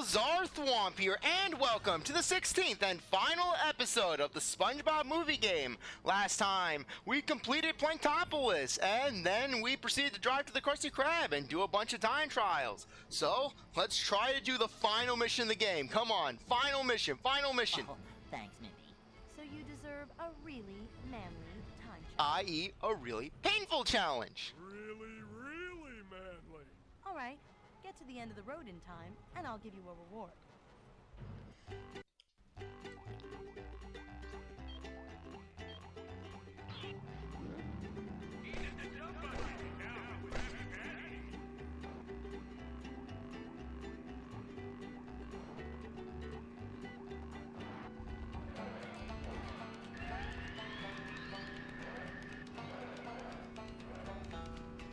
CzarThwomp here, and welcome to the 16th and final episode of the SpongeBob Movie game. Last time, we completed Planktopolis, and then we proceeded to drive to the Krusty Krab and do a bunch of time trials. So, let's try to do the final mission of the game. Come on, final mission, final mission. Oh, thanks, Mindy. So you deserve a really manly time trial. I.e., a really painful challenge. Really manly. All right, get to the end of the road in time, and I'll give you a reward.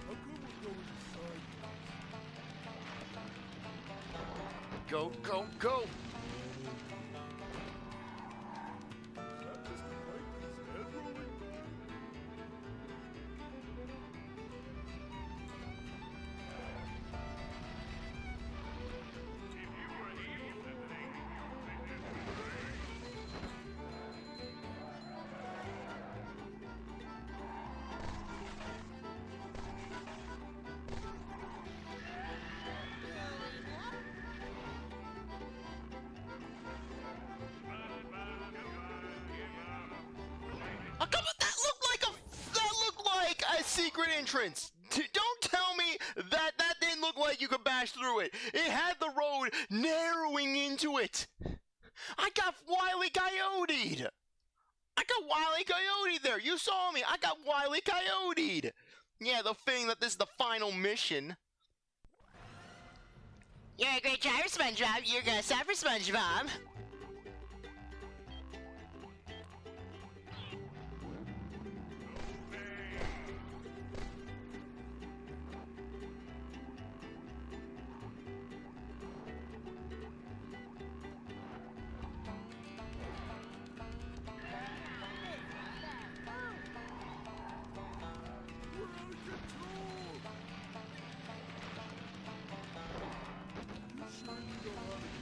How come we're going inside? Go, go, go. Is that just a light with his head rolling? Oh, come on, that looked like a secret entrance. Don't tell me that didn't look like you could bash through it. It had the road narrowing into it. I got Wile E. Coyote'd. I got Wile E. Coyote there. You saw me. I got Wile E. Coyote'd. Yeah, the thing that this is the final mission. You're a great driver, SpongeBob. You're gonna suffer, SpongeBob. We're out of control! You sure you know how to get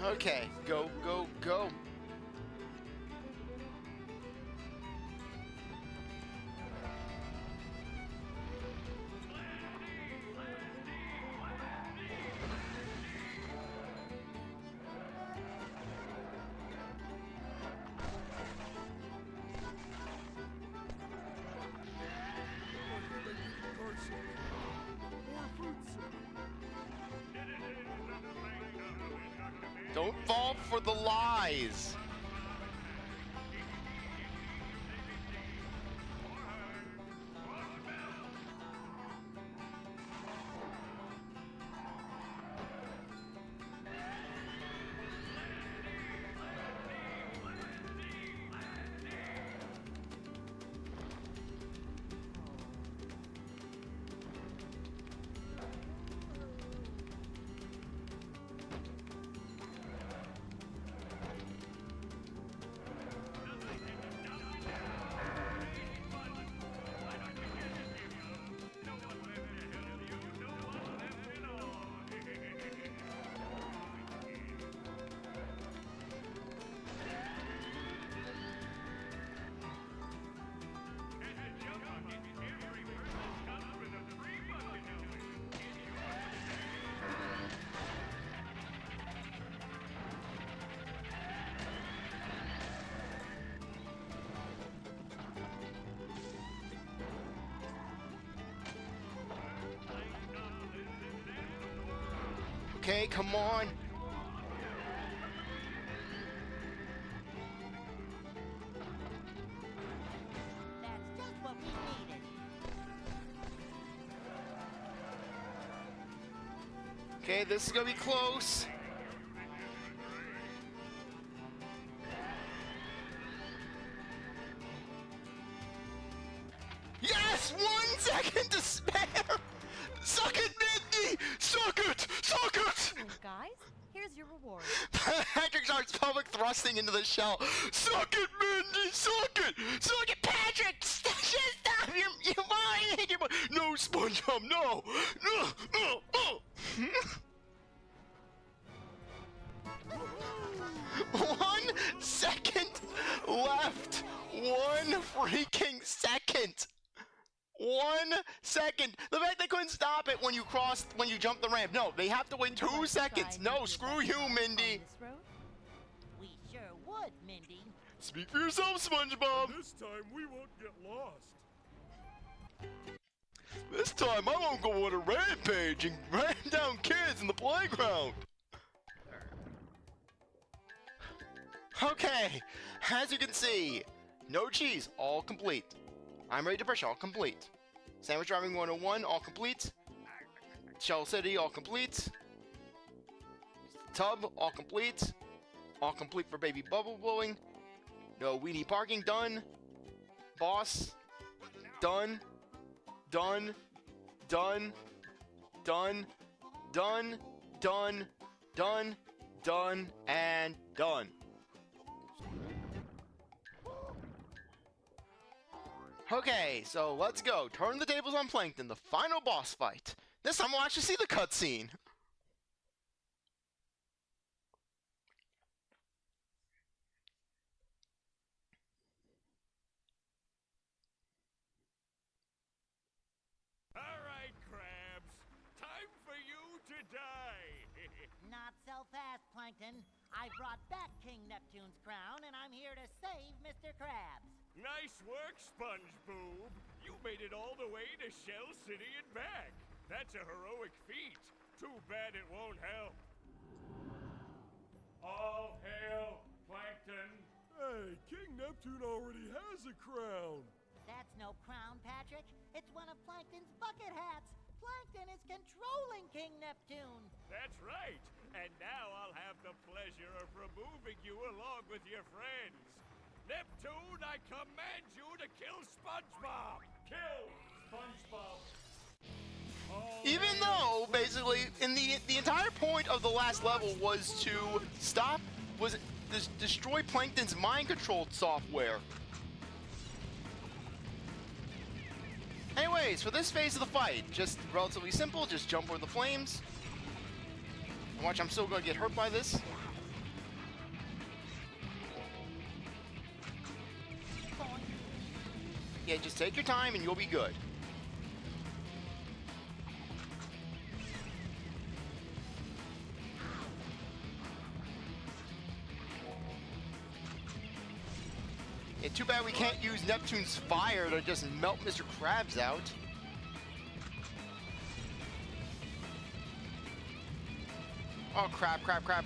out? Okay, go, go, go. Don't fall for the lies. Okay, come on. That's just what we needed. Okay, this is gonna be close. Yes! 1 second to spare! Suck it, Mindy! Suck it! Suck it! Oh, guys, here's your reward. Patrick starts public thrusting into the shell. Suck it, Mindy! Suck it! Suck it, Patrick! Stop! You're lying! No, SpongeBob, no! No! No! Oh! 1 second left! 1 freaking second! 1 second! The fact they couldn't stop it when you jumped the ramp. No, they have to wait 2 seconds. No, screw you, Mindy. We sure would, Mindy. Speak for yourself, SpongeBob. This time we won't get lost. This time I won't go on a rampage and ran down kids in the playground. Okay, as you can see, no cheese, all complete. I'm ready to push, all complete. Sandwich driving 101, all complete. Shell City, all complete. Tub, all complete. All complete for baby bubble blowing. No weenie parking, done. Boss, done. Done. Done. Done. Done. Done. Done. Done. And done. Okay, so let's go. Turn the tables on Plankton, the final boss fight. This time we'll actually see the cutscene. Alright, Krabs. Time for you to die. Not so fast, Plankton. I brought back King Neptune's crown, and I'm here to save Mr. Krabs. Nice work, SpongeBob. You made it all the way to Shell City and back. That's a heroic feat. Too bad it won't help. All hail, Plankton. Hey, King Neptune already has a crown. That's no crown, Patrick. It's one of Plankton's bucket hats. Plankton is controlling King Neptune. That's right. And now I'll have the pleasure of removing you along with your friends. Neptune, I command you to kill SpongeBob! Kill SpongeBob! Even though, basically, in the entire point of the last level was to destroy Plankton's mind-controlled software. Anyways, for this phase of the fight, just relatively simple, just jump over the flames. And watch, I'm still gonna get hurt by this. Yeah, just take your time and you'll be good. Yeah, too bad we can't use Neptune's fire to just melt Mr. Krabs out. Oh, crap, crap, crap.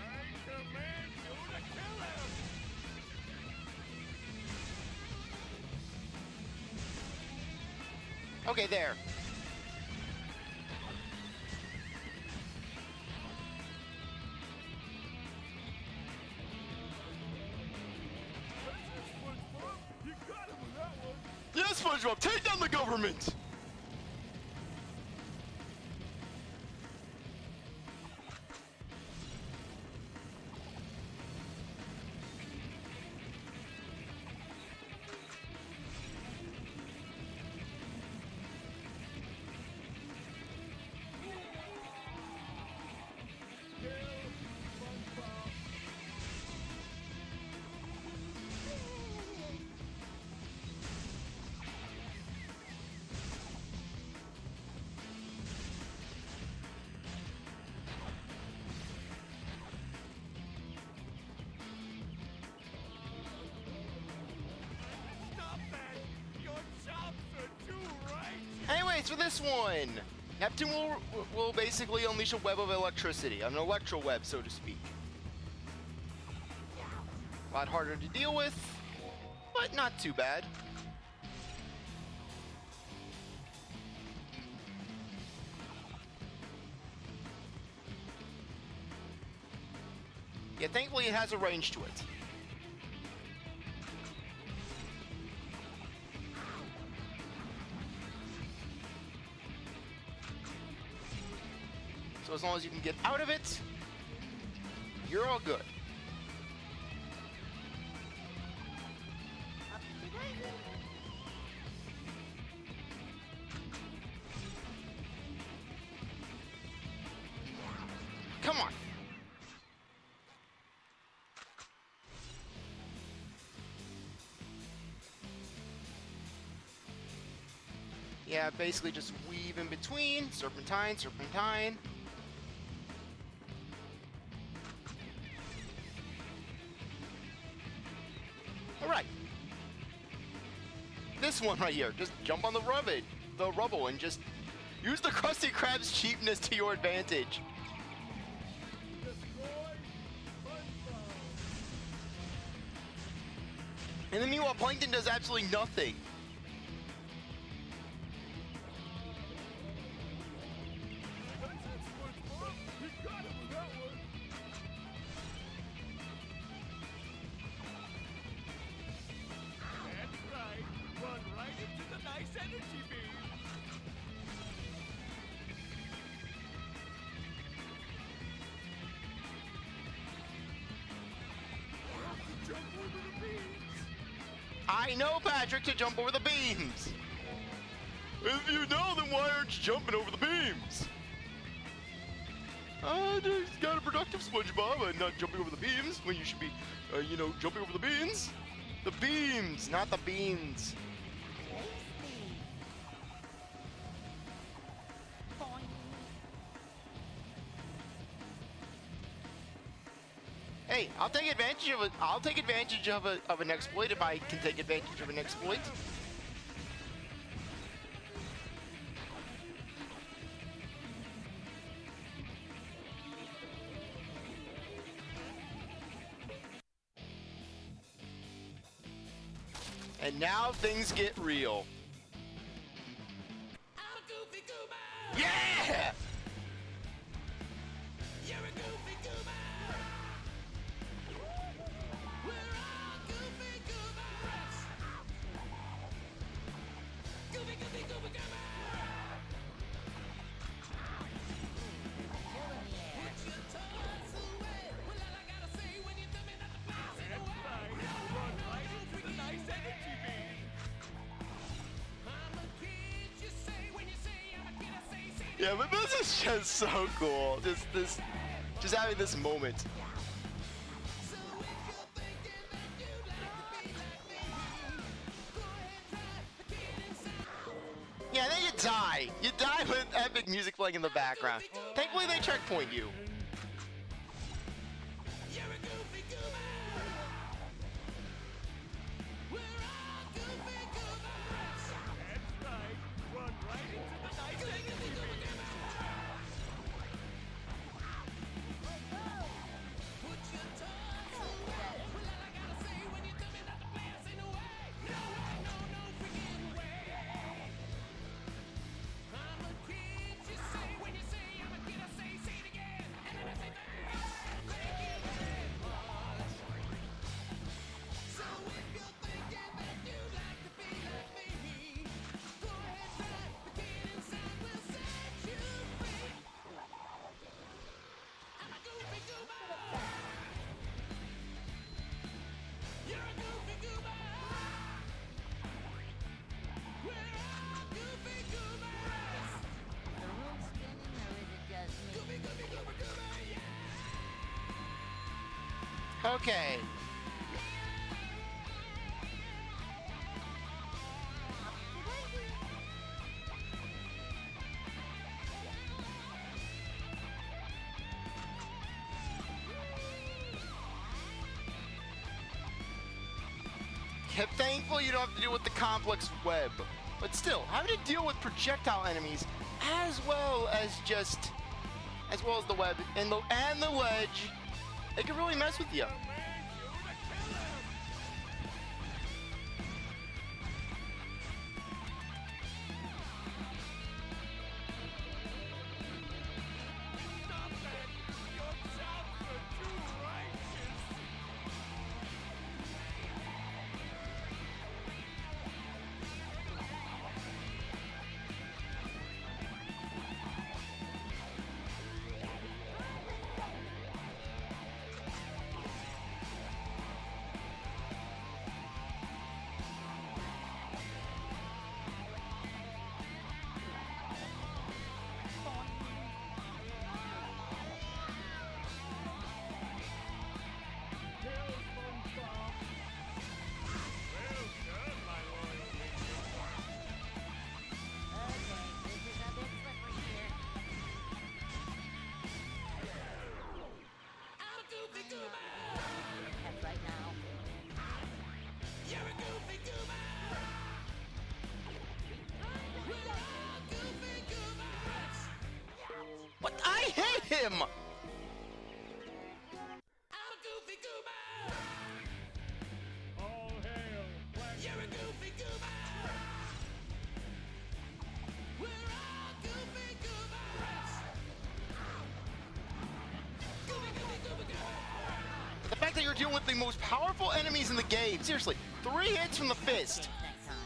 I command you to kill him! Okay, there. SpongeBob, you got him with that one. Yes, SpongeBob, take down the government! Stop that! Your chops are too right! Anyways, for this one, Neptune will basically unleash a web of electricity, an electro web, so to speak. A lot harder to deal with, but not too bad. Yeah, thankfully it has a range to it. So as long as you can get out of it, You're all good. Come on. Yeah, basically just weave in between. Serpentine, serpentine. Alright. This one right here. Just jump on the rubble, and just use the Krusty Krab's cheapness to your advantage. And then meanwhile, Plankton does absolutely nothing. I know, Patrick, to jump over the beams. If you know, then why aren't you jumping over the beams? Just got a productive SpongeBob and not jumping over the beams when you should be, jumping over the beans. The beams, not the beans. Hey, I'll take advantage of it. I'll take advantage of an exploit if I can take advantage of an exploit. And now things get real. Yeah! Yeah, but this is just so cool. Just having this moment. Yeah, then you die. You die with epic music playing in the background. Thankfully, they checkpoint you. Okay. Thankfully, you don't have to deal with the complex web. But still, having to deal with projectile enemies as well as the web and the ledge, it can really mess with you. That's right now. What? I hit him! All hail, Plankton. The fact that you're dealing with the most powerful enemies in the game. Seriously, 3 hits from the fist. Next time.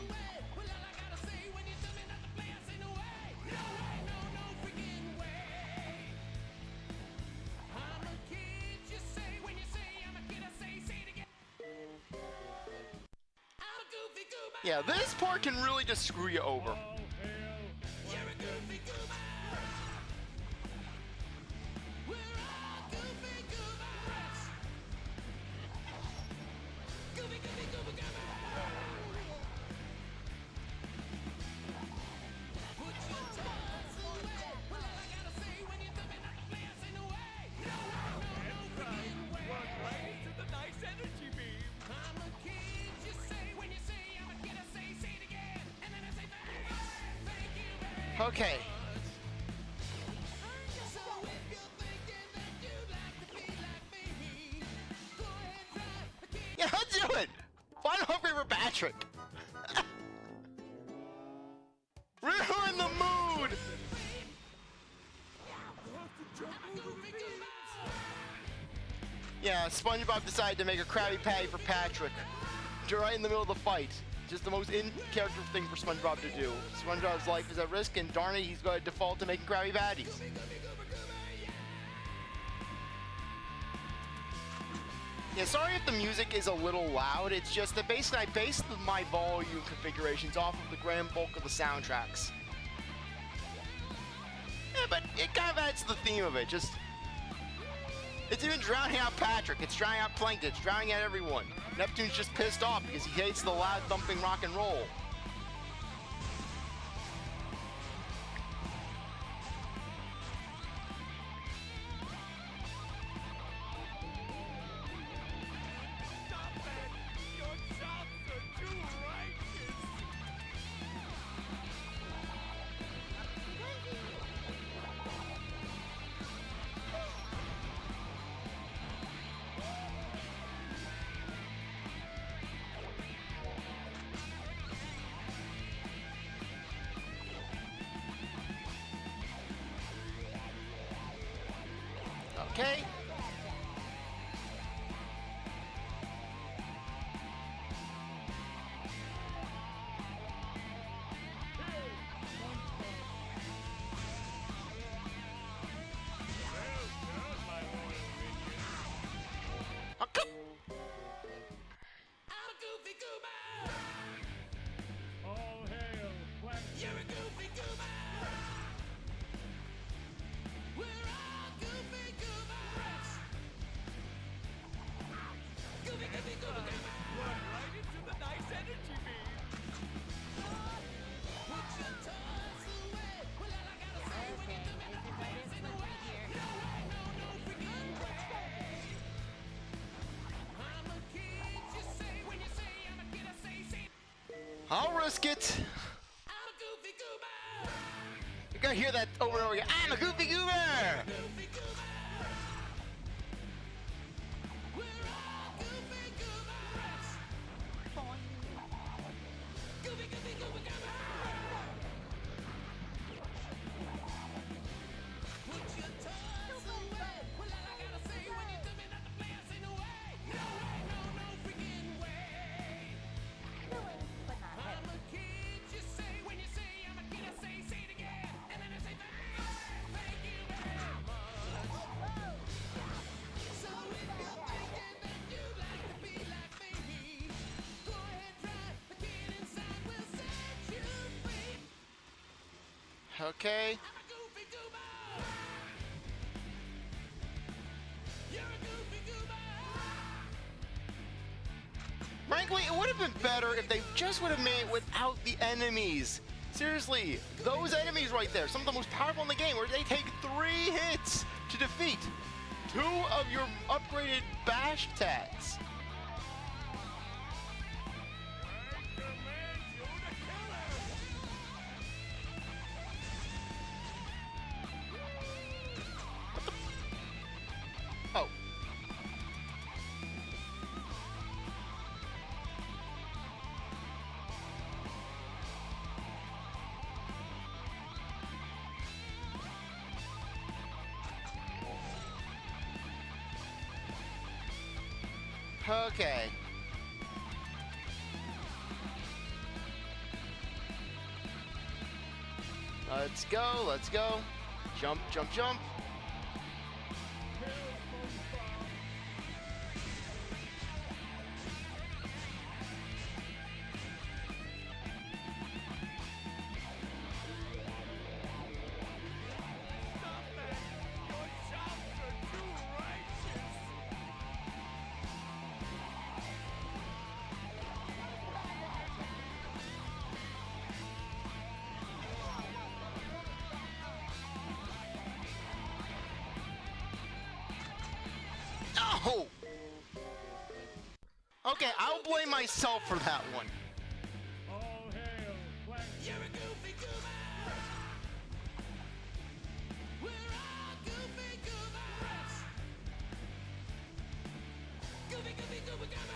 Yeah, this part can really just screw you over. All hail, Run right into the nice energy beam. Okay. Yeah, I'll do it! Final upgrade for Patrick! Ruin the mood! Yeah, SpongeBob decided to make a Krabby Patty for Patrick. Right in the middle of the fight. Just the most in-character thing for SpongeBob to do. SpongeBob's life is at risk, and darn it, he's going to default to making Krabby Patties. Yeah, sorry if the music is a little loud. It's just that basically I based my volume configurations off of the grand bulk of the soundtracks. Yeah, but it kind of adds to the theme of it. Just, it's even drowning out Patrick. It's drowning out Plankton. It's drowning out everyone. Neptune's just pissed off because he hates the loud thumping rock and roll. Stop that! Your chops are too righteous! Okay? Well done, my loyal minion. Oh, come- All hail, Plankton. Run right into the nice energy beam. Okay, this is right in front of me here. I'll risk it. You're gonna hear that over and over again. I'm a goofy goober! But not heavy. Okay. Frankly, it would have been better if they just would have made it without the enemies. Seriously, those enemies right there, some of the most powerful in the game, where they take 3 hits to defeat. 2 of your upgraded bash attacks. I command you to kill him! Oh. Okay. Let's go, let's go. Jump, jump, jump. Stop that! Your chops are too righteous! Oh! Okay, I'll blame myself for that one. All hail, Planet. You're a goofy goober! We're all goofy goobers! Goofy, goofy, goober, goober!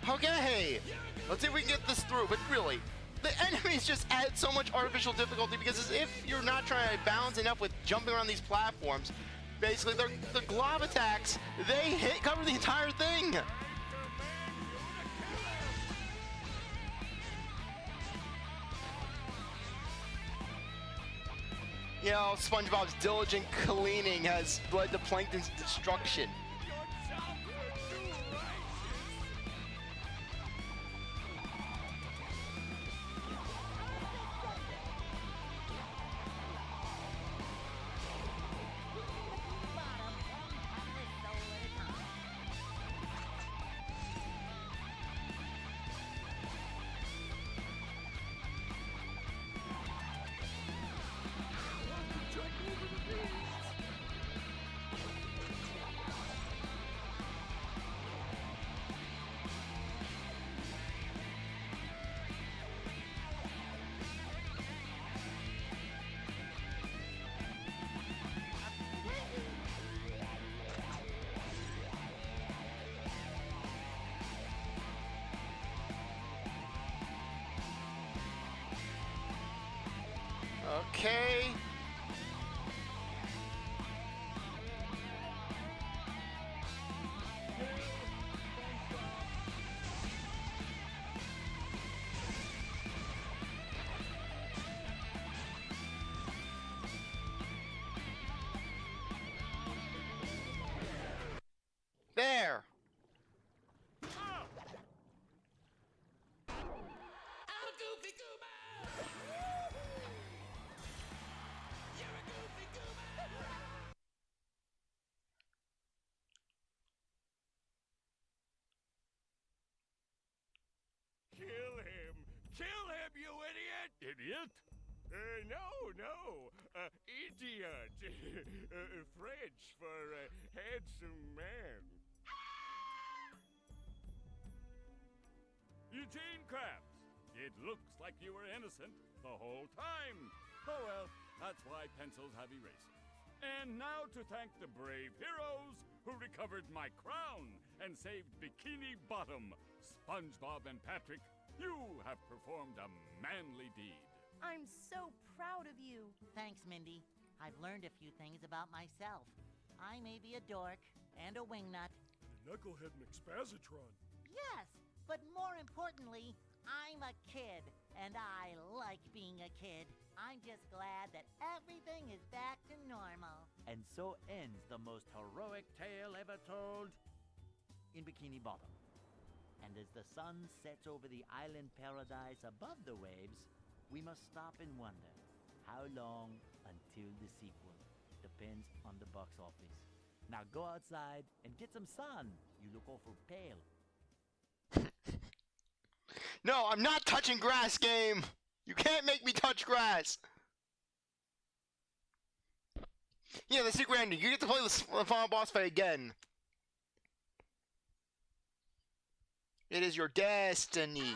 Okay, let's see if we can get this through, but really, the enemies just add so much artificial difficulty because as if you're not trying to balance enough with jumping around these platforms, basically the glob attacks, they cover the entire thing. You know, SpongeBob's diligent cleaning has led to Plankton's destruction. Okay. There. Kill him, you idiot! Idiot? No. Idiot. French for handsome man. Eugene Krabs, it looks like you were innocent the whole time. Oh well, that's why pencils have erasers. And now to thank the brave heroes who recovered my crown and saved Bikini Bottom, SpongeBob and Patrick, you have performed a manly deed. I'm so proud of you. Thanks, Mindy. I've learned a few things about myself. I may be a dork and a wingnut. Knucklehead McSpazatron. Yes, but more importantly, I'm a kid. And I like being a kid. I'm just glad that everything is back to normal. And so ends the most heroic tale ever told in Bikini Bottom. And as the sun sets over the island paradise above the waves, we must stop and wonder, how long until the sequel? Depends on the box office. Now go outside and get some sun. You look awful pale. No, I'm not touching grass, game. You can't make me touch grass. Yeah, the secret ending. You get to play the final boss fight again. It is your destiny.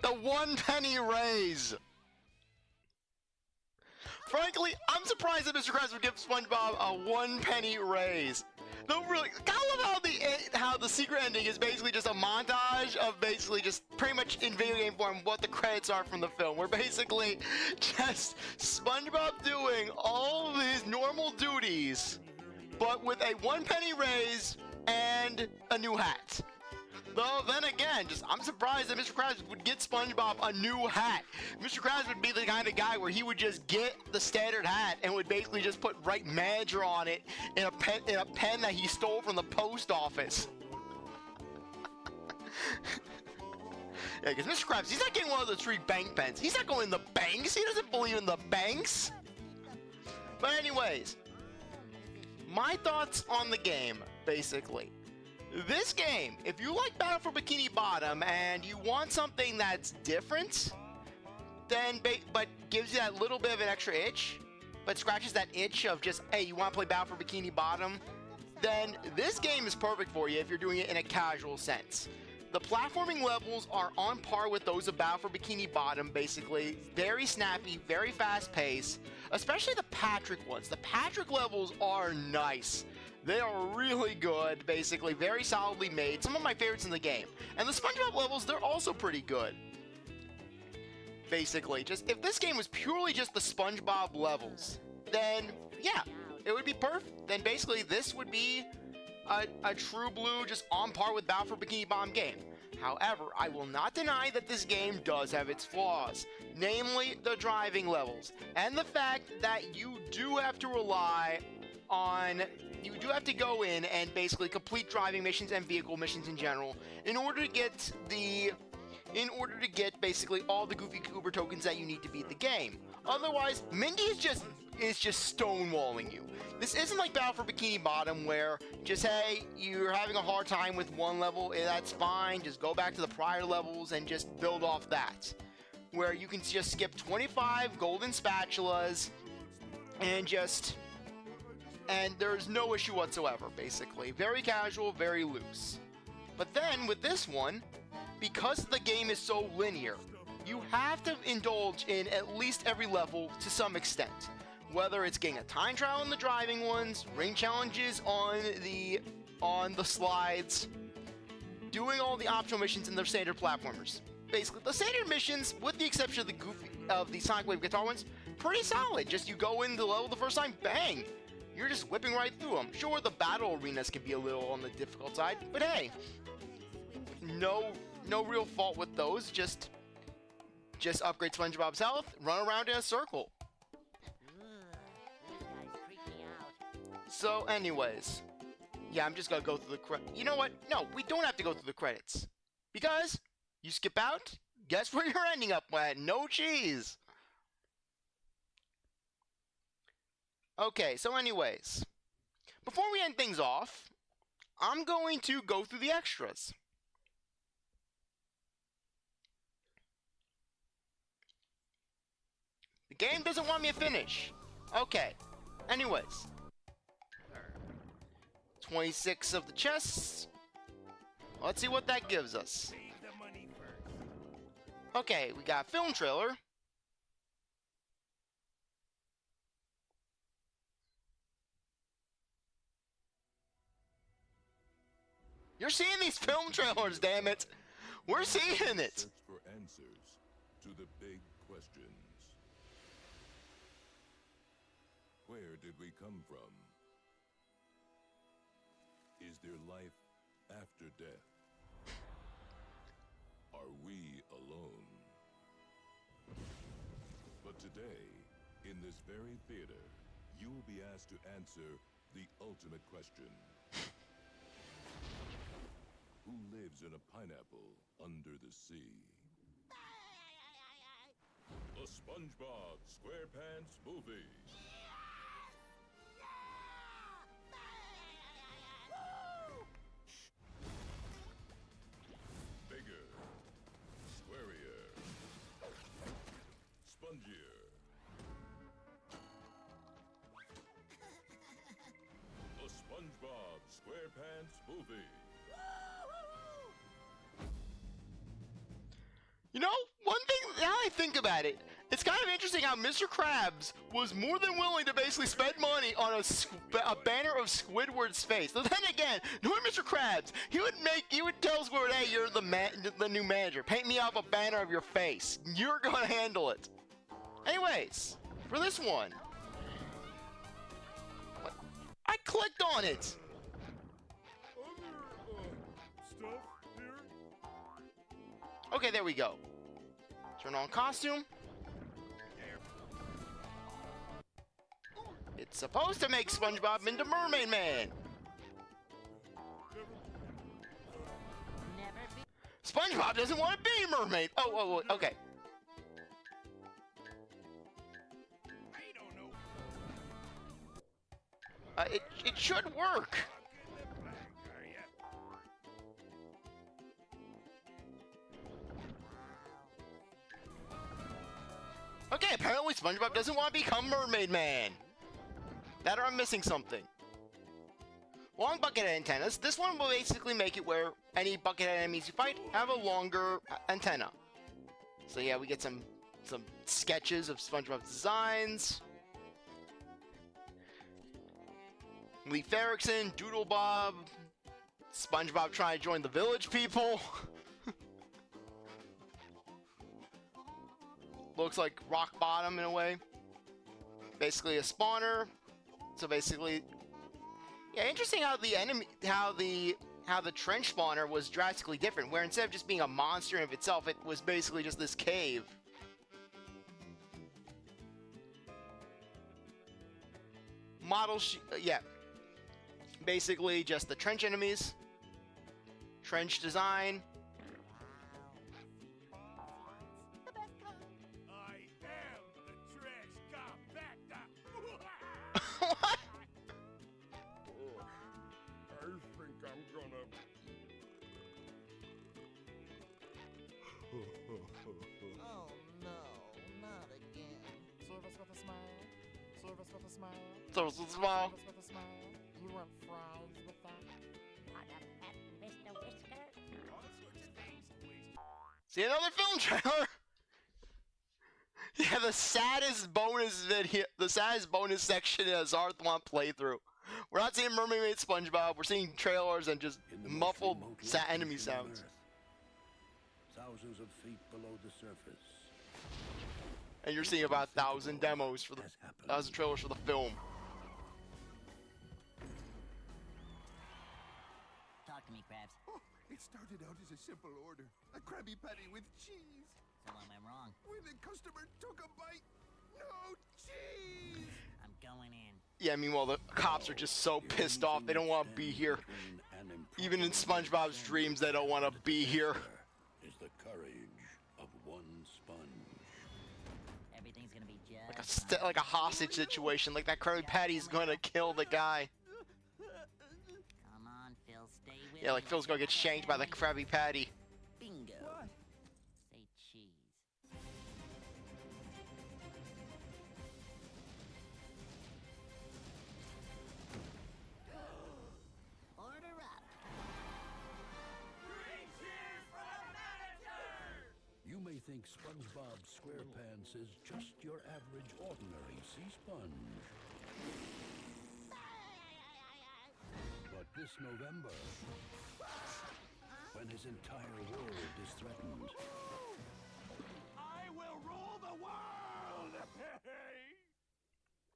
The 1 penny raise. Frankly, I'm surprised that Mr. Krabs would give SpongeBob a 1 penny raise. Though really, I love how the secret ending is basically just a montage of basically just pretty much in video game form what the credits are from the film. We're basically just SpongeBob doing all of his normal duties, but with a 1 penny raise and a new hat. Though, then again, I'm surprised that Mr. Krabs would get SpongeBob a new hat. Mr. Krabs would be the kind of guy where he would just get the standard hat and would basically just put "Right Manager" on it in a pen that he stole from the post office. Yeah, because Mr. Krabs, he's not getting one of those free bank pens. He's not going in the banks. He doesn't believe in the banks. But anyways, my thoughts on the game, basically. This game, if you like Battle for Bikini Bottom and you want something that's different, then but gives you that little bit of an extra itch, but scratches that itch of just, hey, you want to play Battle for Bikini Bottom, then this game is perfect for you if you're doing it in a casual sense. The platforming levels are on par with those of Battle for Bikini Bottom, basically. Very snappy, very fast paced, especially the Patrick ones. The Patrick levels are nice. They are really good, basically, very solidly made. Some of my favorites in the game. And the SpongeBob levels, they're also pretty good. Basically, just if this game was purely just the SpongeBob levels, then yeah, it would be perfect. Then basically this would be a true blue, just on par with Battle for Bikini Bottom game. However, I will not deny that this game does have its flaws, namely the driving levels, and the fact that you do have to rely on, you do have to go in and basically complete driving missions and vehicle missions in general in order to get basically all the Goofy Goober tokens that you need to beat the game. Otherwise, Mindy is just stonewalling you. This isn't like Battle for Bikini Bottom where just, hey, you're having a hard time with one level, that's fine, just go back to the prior levels and just build off that. Where you can just skip 25 golden spatulas and there's no issue whatsoever, basically. Very casual, very loose. But then, with this one, because the game is so linear, you have to indulge in at least every level to some extent. Whether it's getting a time trial in the driving ones, ring challenges on the slides, doing all the optional missions in the standard platformers. Basically, the standard missions, with the exception of the Sonic Wave guitar ones, pretty solid. Just you go in the level the first time, bang! You're just whipping right through them. Sure, the battle arenas can be a little on the difficult side, but hey, no real fault with those. Just upgrade SpongeBob's health, run around in a circle. So, anyways. Yeah, I'm just gonna go through the credits. You know what? No, we don't have to go through the credits. Because you skip out, guess where you're ending up at? No cheese. Okay, so anyways. Before we end things off, I'm going to go through the extras. The game doesn't want me to finish. Okay. Anyways. 26 of the chests. Let's see what that gives us. Save the money first. Okay, we got a film trailer. You're seeing these film trailers, damn it. We're seeing it. Search for answers to the big questions. Where did we come from? Is there life after death? Are we alone? But today, in this very theater, you will be asked to answer the ultimate question. Who lives in a pineapple under the sea? The SpongeBob SquarePants Movie. Bigger, squarier, spongier. The SpongeBob SquarePants Movie. You know, one thing, now I think about it, it's kind of interesting how Mr. Krabs was more than willing to basically spend money on a banner of Squidward's face. But then again, knowing Mr. Krabs, he would tell Squidward, hey, you're the new manager. Paint me up a banner of your face. You're gonna handle it. Anyways, for this one, I clicked on it. Stuff here? Okay, there we go. Turn on costume. It's supposed to make SpongeBob into Mermaid Man. Never be. SpongeBob doesn't want to be Mermaid. Oh, okay. I don't know. It should work. In the blank, are ya? Okay, apparently SpongeBob doesn't want to become Mermaid Man. That or I'm missing something. Long buckethead antennas. This one will basically make it where any buckethead enemies you fight have a longer antenna. So yeah, we get some sketches of SpongeBob's designs. Leif Erikson, Doodle Bob, SpongeBob trying to join the village people. Looks like rock bottom in a way. Basically a spawner. So basically, yeah, interesting how the trench spawner was drastically different. Where instead of just being a monster in of itself, it was basically just this cave. Yeah. Basically just the trench enemies. Trench design. I am the trash compactor. What? I think I'm gonna. Oh no, not again. Service with a smile. Service with a smile. So it's small. Service with a smile. You want fries with that? Want a pet, Mr. Whisker? All sorts of things, please. See another film trailer. Yeah, the saddest bonus section in a ZarThwomp playthrough. We're not seeing Mermaid Man SpongeBob. We're seeing trailers and just In the most muffled remote enemy locations on sounds. Earth, thousands of feet below the surface. And you're seeing about 1,000 demos for the Has happened. 1,000 trailers for the film. Talk to me, Krabs. Oh, it started out as a simple order. A Krabby Patty with cheese. So am I wrong? When the customer took a bite, no cheese! I'm going in. Yeah, meanwhile, the cops are just so pissed off. They don't want to be here. Even in SpongeBob's dreams, they don't want to be here. Is the courage of one sponge. Everything's gonna be just Like a hostage situation. Like that Krabby Patty's going to kill the guy. Come on, Phil, stay with Yeah, like me. Phil's going to get shanked by the Krabby Patty. Bingo. Say cheese. Order up. You may think SpongeBob SquarePants is just your average ordinary sea sponge. But this November, when his entire world is threatened, I will rule the world!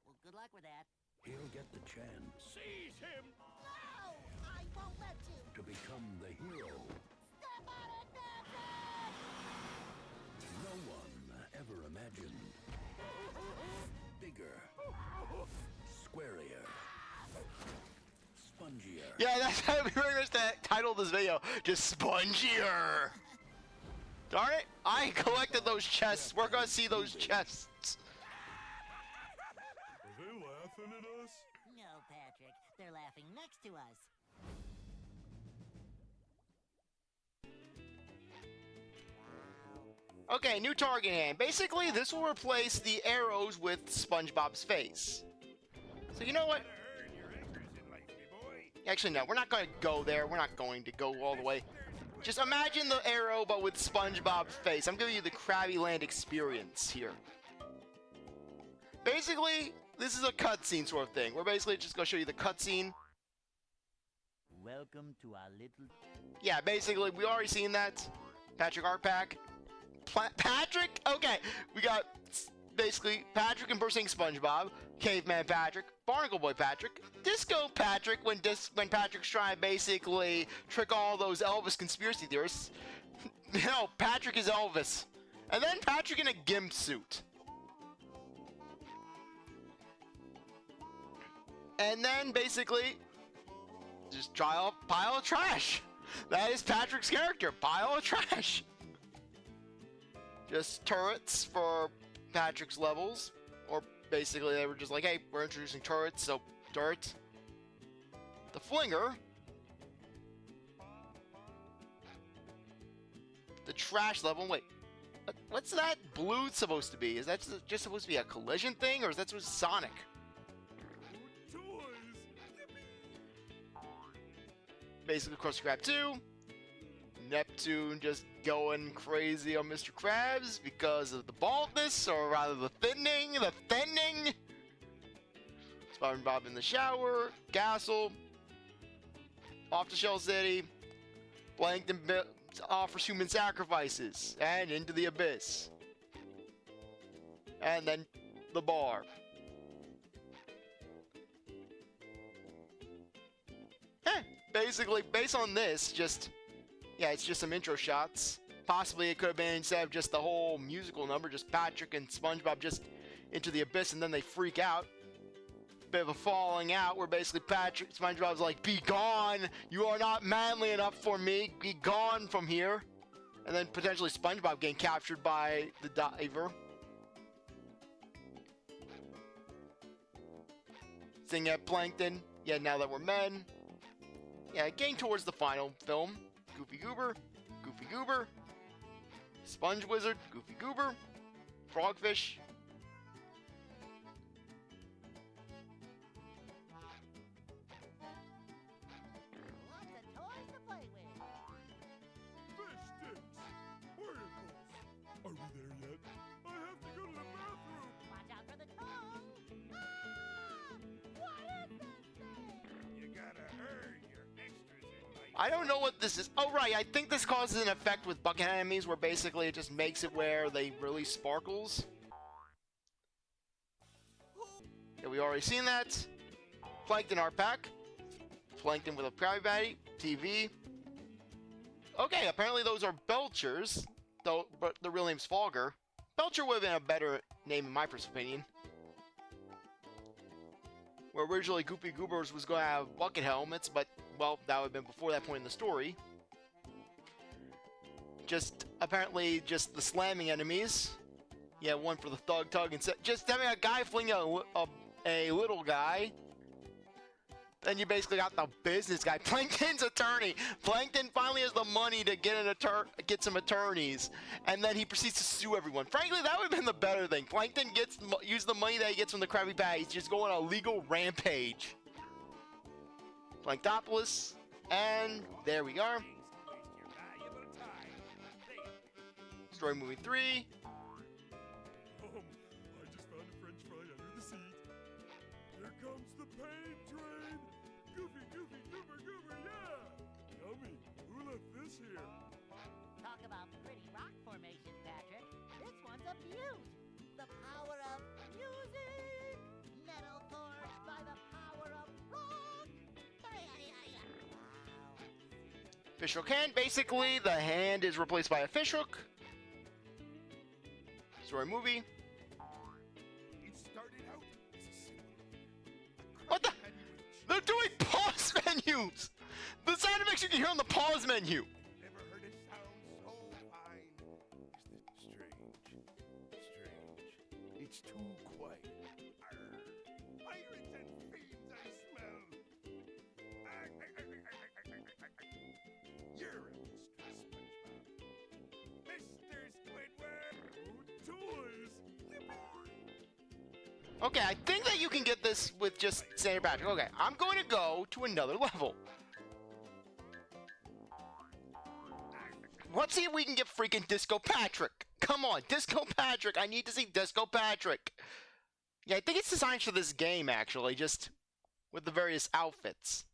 Well, good luck with that. he'll get the chance Seize him! No! I won't let you! to become the hero Step on it, Neptune! no one ever imagined. Bigger, squarier, spongier. Yeah, that's how we pretty much the title of this video. Just spongier. Darn it! I collected those chests. We're gonna see those chests. Are they laughing at us? No, Patrick. They're laughing next to us. Okay, new target hand. Basically, this will replace the arrows with SpongeBob's face. So you know what? Earn your acres in life, me boy. Actually, no. We're not gonna go there. We're not going to go all the way. Just imagine the arrow, but with SpongeBob's face. I'm giving you the Krabby Land experience here. Basically, this is a cutscene sort of thing. We're basically just gonna show you the cutscene. Welcome to our little... Yeah, basically, we already seen that. Patrick Art Pack. Patrick? Okay, we got basically Patrick impersonating SpongeBob, Caveman Patrick, Barnacle Boy Patrick, Disco Patrick when Patrick's trying to basically trick all those Elvis conspiracy theorists. No, Patrick is Elvis. And then Patrick in a gimp suit. And then basically, just pile of trash. That is Patrick's character, pile of trash. Just turrets for Patrick's levels. Or basically they were just like, hey, we're introducing turrets, so turrets. The Flinger. The trash level, wait. What's that blue supposed to be? Is that just supposed to be a collision thing, or is that supposed to be Sonic? Basically, Krusty Krab 2. Neptune just going crazy on Mr. Krabs because of the baldness, or rather the thinning. SpongeBob in the shower. Castle. Off to Shell City. Plankton offers human sacrifices. And into the abyss. And then the bar. Basically, based on this, yeah, it's just some intro shots. Possibly it could have been, instead of just the whole musical number, just Patrick and SpongeBob just into the abyss, and then they freak out. Bit of a falling out where basically SpongeBob's like, be gone! You are not manly enough for me! Be gone from here! And then potentially SpongeBob getting captured by the diver. Sing at Plankton. Yeah, now that we're men. Yeah, getting towards the final film. Goofy Goober, Sponge Wizard, Goofy Goober, Frogfish. Lots of toys to play with. Fish sticks! Oracles! Are we there yet? I have to go to the bathroom! Watch out for the tongue. Ah! What is this thing? You gotta earn your extras in life. I don't know what this is. Oh, right. I think this causes an effect with bucket enemies where basically it just makes it where they release sparkles. Yeah, we already seen that. Plankton Art Pack. Plankton with a Krabby Patty. TV. Okay, apparently those are Belchers. Though, but the real name's Fogger. Belcher would have been a better name in my personal opinion. where originally Goopy Goobers was going to have bucket helmets, but, well, that would have been before that point in the story. Just, apparently, just the slamming enemies. Yeah, one for the thug tug, and just having a guy fling a little guy. Then you basically got the business guy, Plankton's attorney. Plankton finally has the money to get some attorneys, and then he proceeds to sue everyone. Frankly, that would have been the better thing. Plankton use the money that he gets from the Krabby Patties, just go on a legal rampage. Planktopoulos, and there we are. Story movie 3. I just found a French fry under the seat. Here comes the pain train. Goofy, goofy, goober, goober, yeah. Yummy. Who left this here? Talk about pretty rock formation, Patrick. This one's a beaut. The power of music. Metal forged by the power of rock. Fishhook hand. Basically, the hand is replaced by a fishhook. Story movie. It started out as a symbol. What the? They're doing pause menus! The sound effects you can hear on the pause menu! Never heard it sound so fine. Strange. It's too quiet. Arr. Pirates and fiends I smell. You're a mystery, SpongeBob. Mr. Squidward. Toys. Okay, I think that you can get this with just standard Patrick. Okay, I'm going to go to another level. Let's see if we can get freaking Disco Patrick. Come on, Disco Patrick. I need to see Disco Patrick. Yeah, I think it's designed for this game, actually, just with the various outfits.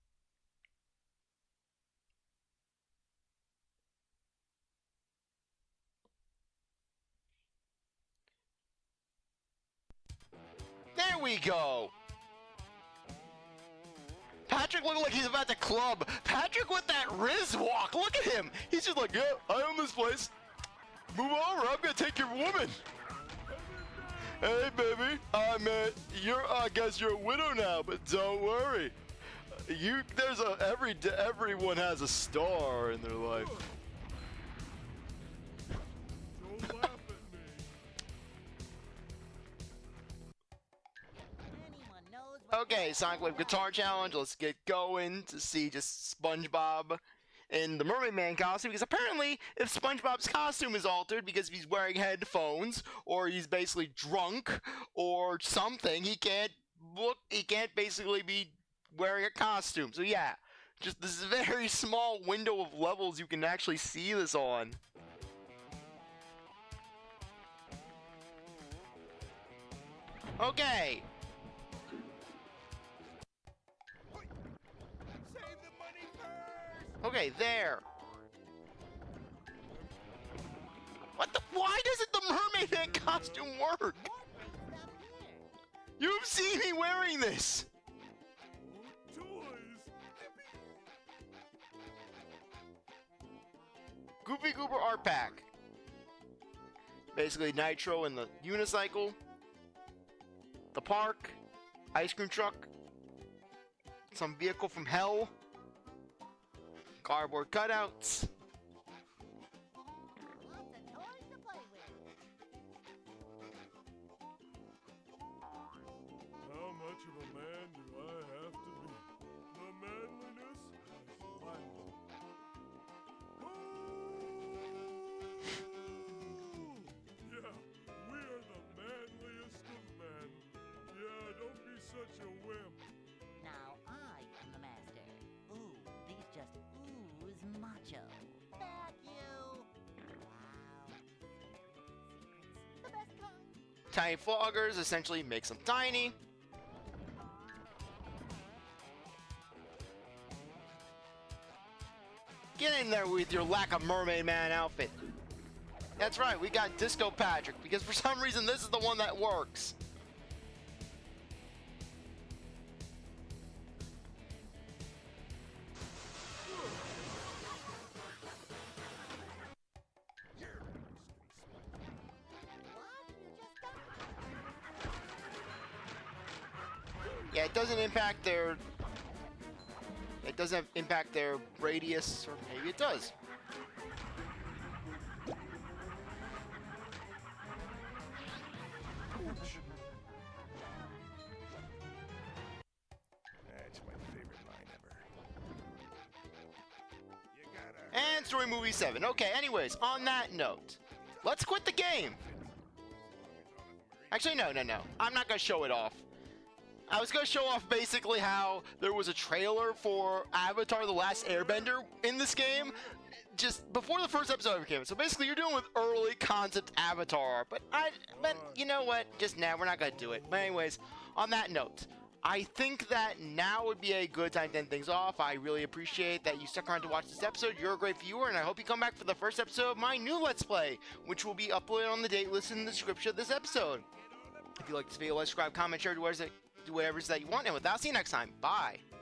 There we go! Patrick looking like he's about to club. Patrick with that Riz walk. Look at him. He's just like, yeah, I own this place. Move over. I'm gonna take your woman. Hey, baby. I guess you're a widow now, but don't worry. Everyone has a star in their life. Don't laugh at me. Anyone knows what Okay, Sonic Wave Guitar Challenge. Let's get going to see just SpongeBob in the Mermaid Man costume, because apparently if SpongeBob's costume is altered because he's wearing headphones or he's basically drunk or something, he can't basically be wearing a costume. So yeah, just this very small window of levels you can actually see this on. Okay. Save the money first. Okay, there. What the? Why doesn't the Mermaid Man costume work? You've seen me wearing this. Toys. Goofy Goober Art Pack. Basically Nitro and the unicycle. The park. Ice cream truck. Some vehicle from hell. Cardboard cutouts. Lots of toys to play with. How much of a man do I have to be? The manliness has landed. Yeah, we are the manliest of men. Yeah, don't be such a wimp. Now I am the master. Ooh, these just ooze macho. Back you. Wow. Secrets. The best kind. Tiny floggers essentially makes them tiny. Get in there with your lack of Mermaid Man outfit. That's right, we got Disco Patrick, because for some reason this is the one that works. What? You just got Yeah, it doesn't impact their... It doesn't impact their radius, or maybe it does. That's my favorite line ever. You gotta... And Story Movie 7. Okay, anyways, on that note, let's quit the game. Actually, no. I'm not going to show it off. I was going to show off basically how there was a trailer for Avatar: The Last Airbender in this game just before the first episode ever came out. So basically, you're dealing with early concept Avatar. But you know what? Just now, we're not going to do it. But anyways, on that note, I think that now would be a good time to end things off. I really appreciate that you stuck around to watch this episode. You're a great viewer, and I hope you come back for the first episode of my new Let's Play, which will be uploaded on the date listed in the description of this episode. If you like this video, like, subscribe, comment, share, do whatever it is that you want, and with that, I'll see you next time. Bye.